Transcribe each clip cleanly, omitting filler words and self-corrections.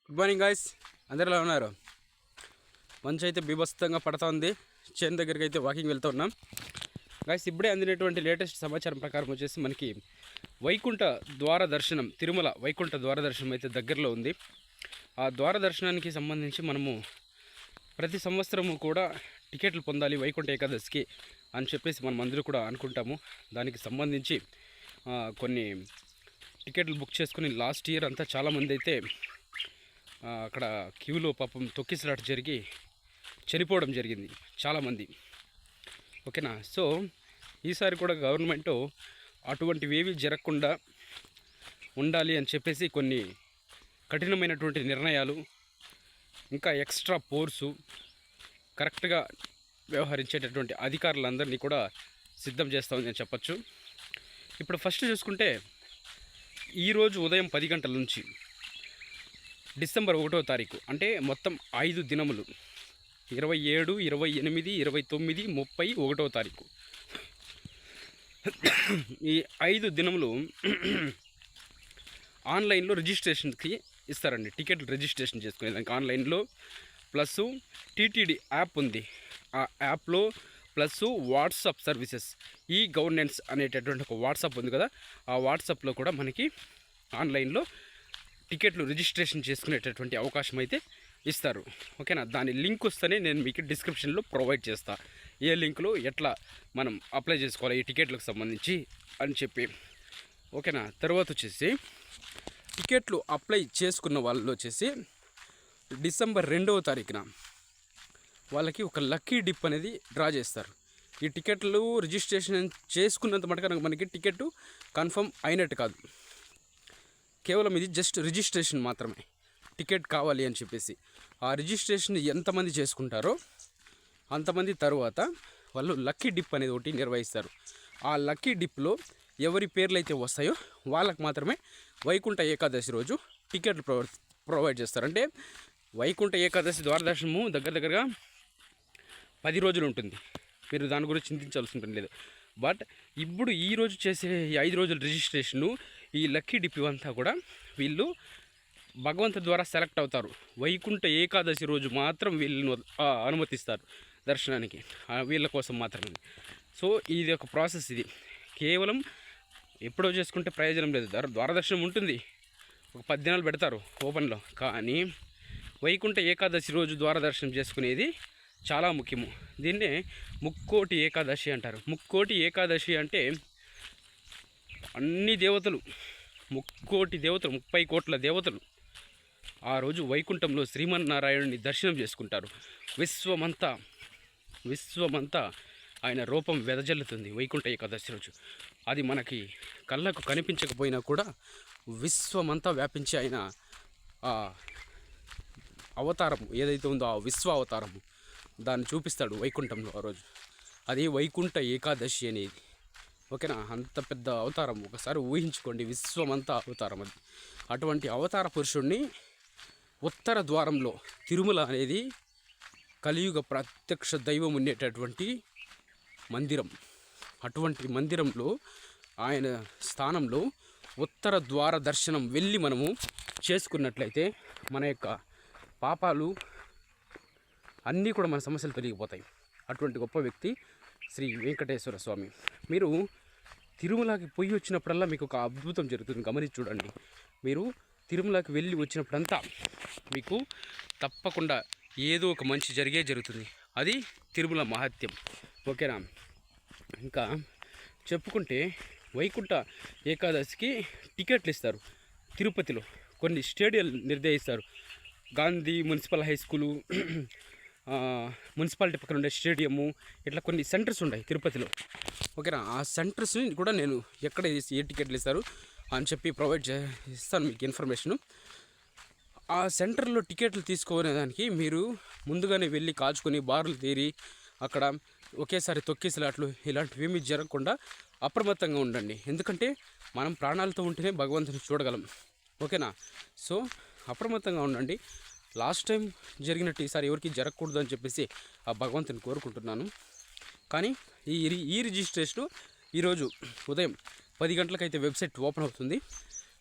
Good morning guys, అందరు ఎలా ఉన్నారు? మంచి అయితే బీభత్సంగా పడతా ఉంది. చేను దగ్గరికి అయితే వాకింగ్ వెళ్తూ ఉన్నాం గాయ్స్. ఇప్పుడే అందినటువంటి లేటెస్ట్ సమాచారం ప్రకారం వచ్చేసి మనకి వైకుంఠ ద్వార దర్శనం, తిరుమల వైకుంఠ ద్వార దర్శనం అయితే దగ్గరలో ఉంది. ఆ ద్వార దర్శనానికి సంబంధించి మనము ప్రతి సంవత్సరము కూడా టికెట్లు పొందాలి వైకుంఠ ఏకాదశికి అని చెప్పేసి మనం అందరూ కూడా అనుకుంటాము. దానికి సంబంధించి కొన్ని టికెట్లు బుక్ చేసుకుని లాస్ట్ ఇయర్ అంతా చాలామంది అయితే అక్కడ క్యూలో పాపం తొక్కిసలాట జరిగి చనిపోవడం జరిగింది చాలామంది. ఓకేనా? సో ఈసారి కూడా గవర్నమెంటు అటువంటివి ఏవి జరగకుండా ఉండాలి అని చెప్పేసి కొన్ని కఠినమైనటువంటి నిర్ణయాలు, ఇంకా ఎక్స్ట్రా ఫోర్సు, కరెక్ట్గా వ్యవహరించేటటువంటి అధికారులందరినీ కూడా సిద్ధం చేస్తామని నేను చెప్పచ్చు. ఇప్పుడు ఫస్ట్ చూసుకుంటే ఈరోజు ఉదయం 10 గంటల నుంచి డిసెంబర్ 1వ తారీఖు, అంటే మొత్తం 5 దినములు, 27, 28, 29, 30, 1వ తారీఖు, ఈ 5 దినములు ఆన్లైన్లో రిజిస్ట్రేషన్కి ఇస్తారండి. టికెట్లు రిజిస్ట్రేషన్ చేసుకునేదానికి ఆన్లైన్లో, ప్లస్ టీటీడీ యాప్ ఉంది, ఆ యాప్లో, plus WhatsApp services, e governance అనేటటువంటి ఒక వాట్సాప్ ఉంది కదా, ఆ వాట్సాప్లో కూడా మనకి ఆన్లైన్లో టికెట్లు రిజిస్ట్రేషన్ చేసుకునేటటువంటి అవకాశం అయితే ఇస్తారు. ఓకేనా? దాని లింక్ వస్తేనే నేను మీకు డిస్క్రిప్షన్లో ప్రొవైడ్ చేస్తాను, ఏ లింక్లో ఎట్లా మనం అప్లై చేసుకోవాలి ఈ టికెట్లకు సంబంధించి అని చెప్పి. ఓకేనా? తర్వాత వచ్చేసి టికెట్లు అప్లై చేసుకున్న వాళ్ళు వచ్చేసి డిసెంబర్ 2వ తారీఖున వాళ్ళకి ఒక లక్కీ డిప్ అనేది డ్రా చేస్తారు. ఈ టికెట్లు రిజిస్ట్రేషన్ చేసుకున్నంత మటుకు మనకి టికెట్ కన్ఫర్మ్ అయినట్టు కాదు, కేవలం ఇది జస్ట్ రిజిస్ట్రేషన్ మాత్రమే. టికెట్ కావాలి అని చెప్పేసి ఆ రిజిస్ట్రేషన్ ఎంతమంది చేసుకుంటారో అంతమంది తర్వాత వాళ్ళు లక్కీ డిప్ అనేది ఒకటి నిర్వహిస్తారు. ఆ లక్కీ డిప్లో ఎవరి పేర్లు అయితే వస్తాయో వాళ్ళకు మాత్రమే వైకుంఠ ఏకాదశి రోజు టికెట్లు ప్రొవైడ్ చేస్తారు. అంటే వైకుంఠ ఏకాదశి ద్వారదర్శనము దగ్గరగా 10 రోజులు ఉంటుంది. మీరు దాని గురించి చింతించాల్సి ఉంటుంది లేదు. బట్ ఇప్పుడు ఈరోజు చేసే ఈ 5 రోజుల రిజిస్ట్రేషను, ఈ లక్కీ డిప్ అంతా కూడా వీళ్ళు భగవంతు ద్వారా సెలెక్ట్ అవుతారు. వైకుంఠ ఏకాదశి రోజు మాత్రం వీళ్ళను అనుమతిస్తారు దర్శనానికి, వీళ్ళ కోసం మాత్రమే. సో ఇది ఒక ప్రాసెస్. ఇది కేవలం ఎప్పుడో చేసుకుంటే ప్రయోజనం లేదు. ద్వారదర్శనం ఉంటుంది, ఒక 10 దినాలు పెడతారు ఓపెన్లో, కానీ వైకుంఠ ఏకాదశి రోజు ద్వారదర్శనం చేసుకునేది చాలా ముఖ్యము. దీన్నే ముక్కోటి ఏకాదశి అంటారు. ముక్కోటి ఏకాదశి అంటే అన్ని దేవతలు, ముక్కోటి దేవతలు, 30 కోట్ల దేవతలు ఆ రోజు వైకుంఠంలో శ్రీమన్నారాయణుని దర్శనం చేసుకుంటారు. విశ్వమంతా ఆయన రూపం వెదజల్లుతుంది వైకుంఠ ఏకాదశి రోజు. అది మనకి కళ్ళకు కనిపించకపోయినా కూడా విశ్వమంతా వ్యాపించి ఆయన ఆ అవతారం ఏదైతే ఉందో, ఆ విశ్వ అవతారము, దాన్ని చూపిస్తాడు వైకుంఠంలో ఆ రోజు. అది వైకుంఠ ఏకాదశి అనేది. ఓకేనా? అంత పెద్ద అవతారం ఒకసారి ఊహించుకోండి, విశ్వమంతా అవతారం అది. అటువంటి అవతార పురుషుడిని ఉత్తర ద్వారంలో, తిరుమల అనేది కలియుగ ప్రత్యక్ష దైవం ఉండేటటువంటి మందిరం. అటువంటి మందిరంలో ఆయన స్థానంలో ఉత్తర ద్వార దర్శనం వెళ్ళి మనము చేసుకున్నట్లయితే మన యొక్క పాపాలు అన్నీ కూడా మన సమస్యలు తొలగిపోతాయి. అటువంటి గొప్ప వ్యక్తి శ్రీ వెంకటేశ్వర స్వామి. మీరు తిరుమలకి పోయి వచ్చినప్పుడల్లా మీకు ఒక అద్భుతం జరుగుతుంది, గమనించి చూడండి. మీరు తిరుమలకి వెళ్ళి వచ్చినప్పుడంతా మీకు తప్పకుండా ఏదో ఒక మంచి జరుగుతుంది. అది తిరుమల మహత్యం. ఓకేనా? ఇంకా చెప్పుకుంటే వైకుంఠ ఏకాదశికి టికెట్లు ఇస్తారు. తిరుపతిలో కొన్ని స్టేడియాలు నిర్ణయిస్తారు. Gandhi municipal high school, municipality పక్కన ఉండే స్టేడియము, ఇట్లా కొన్ని సెంటర్స్ ఉన్నాయి తిరుపతిలో. ఓకేనా? ఆ సెంటర్స్ని కూడా నేను ఎక్కడ ఏ టికెట్లు ఇస్తారు అని చెప్పి ప్రొవైడ్ ఇస్తాను మీకు ఇన్ఫర్మేషను. ఆ సెంటర్లో టికెట్లు తీసుకునేదానికి మీరు ముందుగానే వెళ్ళి కాచుకొని బార్లు తీరి అక్కడ ఒకేసారి తొక్కేసలాట్లు ఇలాంటివి ఏమీ జరగకుండా అప్రమత్తంగా ఉండండి. ఎందుకంటే మనం ప్రాణాలతో ఉంటేనే భగవంతుని చూడగలం. ఓకేనా? సో అప్రమత్తంగా ఉండండి. లాస్ట్ టైం జరిగినట్టు ఈసారి ఎవరికి జరగకూడదు అని చెప్పేసి ఆ భగవంతుని కోరుకుంటున్నాను. కానీ ఈ రిజిస్ట్రేషను ఈరోజు ఉదయం 10 గంటలకైతే వెబ్సైట్ ఓపెన్ అవుతుంది.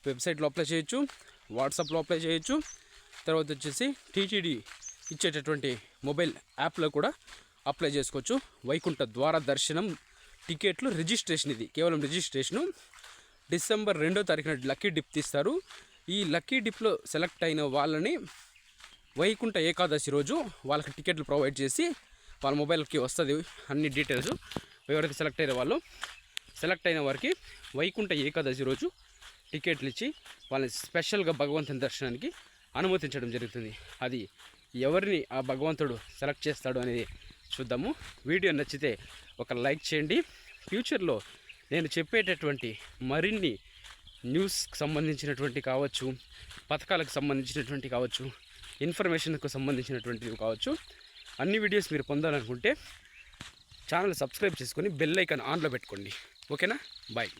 వెబ్సైట్లో అప్లై చేయొచ్చు, వాట్సాప్లో అప్లై చేయొచ్చు, తర్వాత వచ్చేసి టీటీడీ ఇచ్చేటటువంటి మొబైల్ యాప్లో కూడా అప్లై చేసుకోవచ్చు. వైకుంఠ ద్వార దర్శనం టికెట్లు రిజిస్ట్రేషన్, ఇది కేవలం రిజిస్ట్రేషను. డిసెంబర్ 2వ తారీఖున లక్కీ డిప్ తీస్తారు. ఈ లక్కీ డిప్లో సెలెక్ట్ అయిన వాళ్ళని వైకుంఠ ఏకాదశి రోజు వాళ్ళకి టికెట్లు ప్రొవైడ్ చేసి వాళ్ళ మొబైల్కి వస్తుంది అన్ని డీటెయిల్స్. ఎవరైతే సెలెక్ట్ అయిన వారికి వైకుంఠ ఏకాదశి రోజు టికెట్లు ఇచ్చి వాళ్ళని స్పెషల్గా భగవంతుని దర్శనానికి అనుమతించడం జరుగుతుంది. అది ఎవరిని ఆ భగవంతుడు సెలెక్ట్ చేస్తాడు అనేది చూద్దాము. వీడియో నచ్చితే ఒక లైక్ చేయండి. ఫ్యూచర్లో నేను చెప్పేటటువంటి మరిన్ని న్యూస్కి సంబంధించినటువంటి కావచ్చు, పథకాలకు సంబంధించినటువంటి కావచ్చు, ఇన్ఫర్మేషన్కు సంబంధించినటువంటివి కావచ్చు, అన్ని వీడియోస్ మీరు పొందాలనుకుంటే ఛానల్ సబ్స్క్రైబ్ చేసుకొని బెల్ ఐకాన్ ఆన్లో పెట్టుకోండి. ఓకేనా? బాయ్.